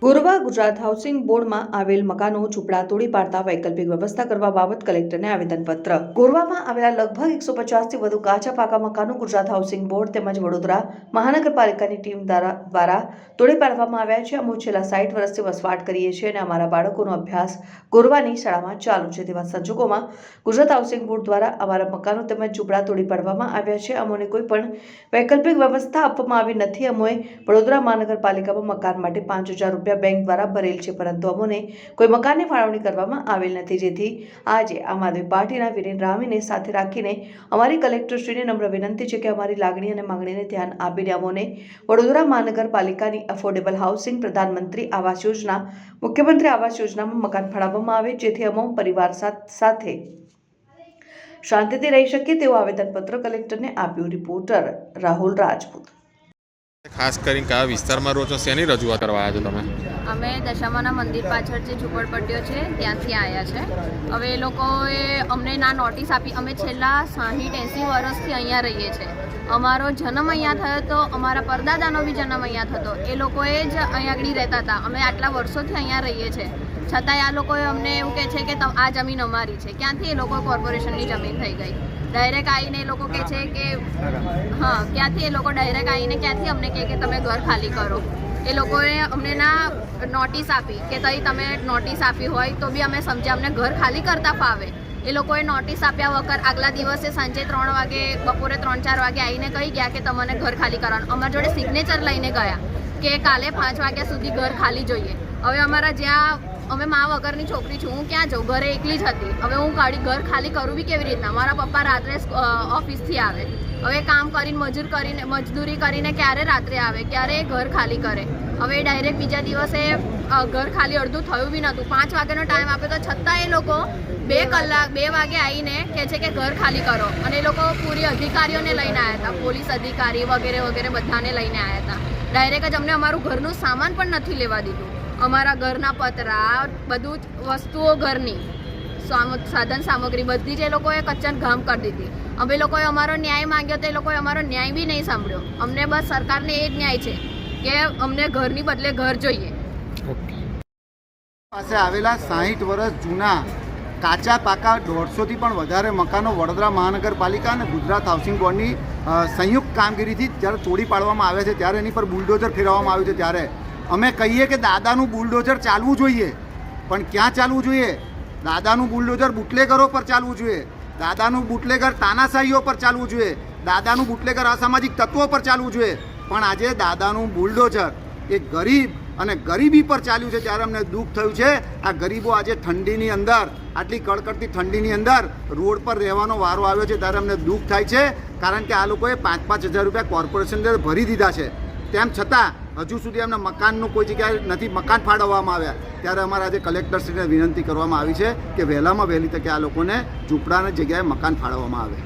Korwa Gujarat housing બોર્ડમાં આવેલ મકાનો ઝૂંપડા તોડી પાડતા વૈકલ્પિક વ્યવસ્થા કરવા બાબત કલેક્ટરને આવેદનપત્ર. કોરવામાં આવેલા લગભગ 150થી વધુ કાચા પાકા મકાનો ગુજરાત હાઉસિંગ બોર્ડ તેમજ વડોદરા મહાનગરપાલિકાની ટીમ દ્વારા તોડી પાડવામાં આવ્યા છે. અમે છેલ્લા 60 વર્ષથી વસવાટ કરીએ છીએ અને અમારા બાળકોનો અભ્યાસ કોરવાની શાળામાં ચાલુ છે. તેવા સંજોગોમાં ગુજરાત હાઉસિંગ બોર્ડ દ્વારા અમારા મકાનો તેમજ ઝૂંપડા તોડી પાડવામાં આવ્યા છે. અમને કોઈ પણ વૈકલ્પિક વ્યવસ્થા આપવામાં આવી નથી. અમે વડોદરા મહાનગરપાલિકામાં મકાન માટે 5000 રૂપિયા બેંક દ્વારા ભરેલ છે, પરંતુ અમને કોઈ મકાનની ફાળવણી કરવામાં આવેલ નથી. જેથી આજે આમ આદમી પાર્ટીના વિરેન રામીને સાથે રાખીને અમારી કલેક્ટરશ્રીને નમ્ર વિનંતી છે કે અમારી લાગણી અને માંગણીને ધ્યાન આપીને અમોને વડોદરા મહાનગરપાલિકાની અફોર્ડેબલ હાઉસિંગ, પ્રધાનમંત્રી આવાસ યોજના, મુખ્યમંત્રી આવાસ યોજનામાં મકાન ફાળવવામાં આવે, જેથી અમો પરિવાર સાથે શાંતિથી રહી શકીએ તેવું આવેદનપત્ર કલેક્ટરને આપ્યું. રિપોર્ટર રાહુલ રાજપૂત. ખાસ કરીને કયા વિસ્તારમાં રહો છો, શેની રજૂઆત કરવા આવ્યા છો તમે? અમે દશામાના મંદિર પાછળ જે ઝૂંપડપટ્ટીઓ છે ત્યાંથી આવ્યા છે. હવે એ લોકોએ અમને ના નોટિસ આપી. અમે છેલ્લા 60-80 વર્ષથી અહીંયા રહીએ છીએ. અમારો જન્મ અહીંયા થયો તો અમારા પરદાદાનો બી જન્મ અહીંયા થતો. એ લોકોએ જ અહીંયા આગળ રહેતા હતા. અમે આટલા વર્ષોથી અહીંયા રહીએ છીએ, છતાંય આ લોકોએ અમને એવું કહે છે કે આ જમીન અમારી છે. ક્યાંથી એ લોકો કોર્પોરેશનની જમીન થઈ ગઈ? ડાયરેક્ટ આવીને એ લોકો કહે છે કે હા, ક્યાંથી એ લોકો ડાયરેક્ટ આવીને ક્યાંથી અમને કહે કે તમે ઘર ખાલી કરો? એ લોકોએ અમને ના નોટિસ આપી કે તઈ તમે નોટિસ આપી હોય તો બી અમે સમજ્યા, અમને ઘર ખાલી કરતા ફાવે. એ લોકોએ નોટિસ આપ્યા વગર આગલા દિવસે સાંજે 3 વાગે, બપોરે 3-4 વાગે આવીને કહી ગયા કે તમને ઘર ખાલી કરવાનું. અમારા જોડે સિગ્નેચર લઈને ગયા કે કાલે 5 વાગ્યા સુધી ઘર ખાલી જોઈએ. હવે અમારા જ્યાં અમે મા વગરની છોકરી છું, હું ક્યાં જાઉં? ઘરે એકલી જ હતી. હવે હું ઘર ખાલી કરું બી કેવી રીતના? મારા પપ્પા રાત્રે ઓફિસથી આવે, હવે કામ કરીને મજદૂરી કરીને ક્યારે રાત્રે આવે, ક્યારે ઘર ખાલી કરે. હવે ડાયરેક્ટ બીજા દિવસે ઘર ખાલી અડધું થયું બી નહોતું. 5 વાગ્યાનો ટાઈમ આપ્યો તો છતાં એ લોકો 2 વાગે આવીને કહે છે કે ઘર ખાલી કરો. અને એ લોકો પૂરી અધિકારીઓને લઈને આવ્યા હતા, પોલીસ અધિકારી વગેરે વગેરે બધાને લઈને આવ્યા હતા. ડાયરેક્ટ જ અમને અમારું ઘરનું સામાન પણ નથી લેવા દીધું. અમારા ઘરના પતરા, બધું જ વસ્તુઓ ઘરની સાધન સામગ્રી બધી જ એ લોકોએ કચ્ચન ઘામ કરી દીધી. અમે લોકોએ અમારો ન્યાય માંગ્યો તો એ લોકોએ અમારો ન્યાય બી નહીં સાંભળ્યો. અમને બસ સરકારને એ જ ન્યાય છે કે અમને ઘરની બદલે ઘર જોઈએ. પાસે આવેલા 60 વર્ષ જૂના કાચા પાકા 150થી પણ વધારે મકાનો વડોદરા મહાનગરપાલિકા અને ગુજરાત હાઉસિંગ બોર્ડની સંયુક્ત કામગીરીથી જ્યારે તોડી પાડવામાં આવે છે, ત્યારે એની પર બુલડોઝર ફેરવવામાં આવ્યું છે. ત્યારે અમે કહીએ કે દાદાનું બુલડોઝર ચાલવું જોઈએ, પણ ક્યાં ચાલવું જોઈએ? દાદાનું બુલડોઝર બુટલેગરો પર ચાલવું જોઈએ, દાદાનું બુટલેગર તાનાશાહીઓ પર ચાલવું જોઈએ, દાદાનું બુટલેગર અસામાજિક તત્વો પર ચાલવું જોઈએ. પણ આજે દાદાનું બુલડોઝર એ ગરીબ અને ગરીબી પર ચાલ્યું છે, ત્યારે અમને દુઃખ થયું છે. આ ગરીબો આજે ઠંડીની અંદર, આટલી કડકડતી ઠંડીની અંદર રોડ પર રહેવાનો વારો આવ્યો છે, ત્યારે અમને દુઃખ થાય છે. કારણ કે આ લોકોએ 5-5 હજાર રૂપિયા કોર્પોરેશન ભરી દીધા છે, તેમ છતાં હજુ સુધી અમને મકાનનું કોઈ જગ્યાએ નથી મકાન ફાળવવામાં આવ્યા. ત્યારે અમારા આજે કલેક્ટરશ્રીને વિનંતી કરવામાં આવી છે કે વહેલામાં વહેલી તકે આ લોકોને ઝૂંપડાની જગ્યાએ મકાન ફાળવવામાં આવે.